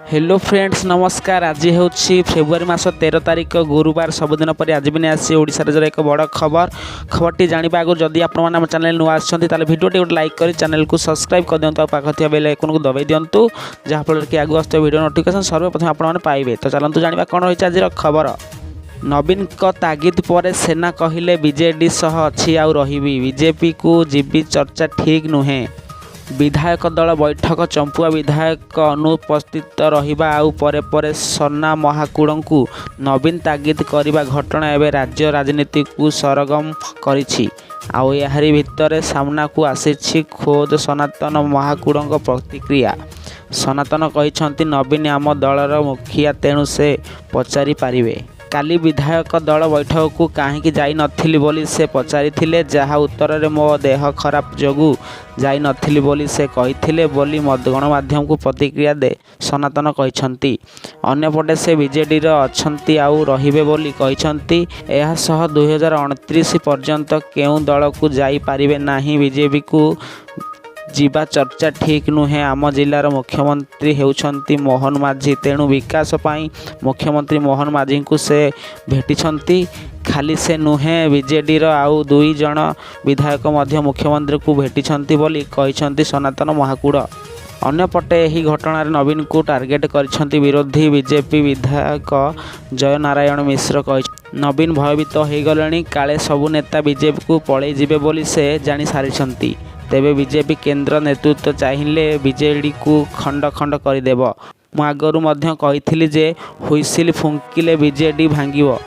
Hello friends नमस्कार। आज हूँ फेब्रुआरी मास 13 तारिख गुरुवार। सबुदिन पर आज भी आसी ओडिशा राज्यर एक बड़ खबरटी जाना आगुरी जदि आप चैनल नुआ आते भिडियोटी गोटे लाइक कर चैनल को सब्सक्राइब कर दिंतु। पाखे बेल आइकन को दबाई दिंतु जहाँफल कि आगू आस वीडियो नोटिफिकेशन सर्वप्रथम आपने पाइबे। तो चलतु जाना कौन रही आज खबर। नवीन तागिद पर सेना कहले बीजेडी सह अच्छी आउ रही बीजेपी को जीबी चर्चा ठीक नुहे। विधायक दल बैठक चंपुआ विधायक अनुपस्थित रहिबा आउ परे परे सना महाकुड़ नवीन तागिद करने घटना एवं राज्य राजनीति को सरगम करिछि। आउ यारी भितर सामना को आसी खोद सनातन महाकुड़ प्रतिक्रिया। सनातन कहते नवीन आम दलर मुखिया तेणु से पचारि पारिबे। काली विधायक दल बैठक को कहीं जाई नथिली बोली से पचारिथिले, जहाँ उत्तर में मो देह खराब जोगु जाई नथिली बोली से कहिथिले बोली गणमाध्यम को प्रतिक्रिया दे सनातन कहते। अन्यपटे से बीजेडी अच्छी आउ रहिबे बोली कहते। यह सह 2029 पर्यंत केउ दल को जाई पारिबे नाही बीजेपी को जीवा चर्चा ठीक नुहे। आम जिलार मुख्यमंत्री होउछंती मोहन माझी, तेणु विकास पाई मुख्यमंत्री मोहन माझी को से भेटिछंती। खाली से नुहे बीजेडी आउ दुई जन विधायक मध्य मुख्यमंत्री को भेटिछंती बोली कहिछंती सनातन महाकुड़। अन्यपटे यही घटना नवीन को टार्गेट करिछंती विरोधी बीजेपी विधायक जय नारायण मिश्र कहि नवीन भयभीत हो गलेनी, काले सबु नेता बीजेपी को पळै जिबे बोली से जानि सारिछंती। तेबे बीजेपी केंद्र नेतृत्व चाहिए बीजेडी को खंड खंड करदेव। मु आगरू मध्य कहिथिली जे हुइसिल फुंकिले बीजेडी भांगिबो।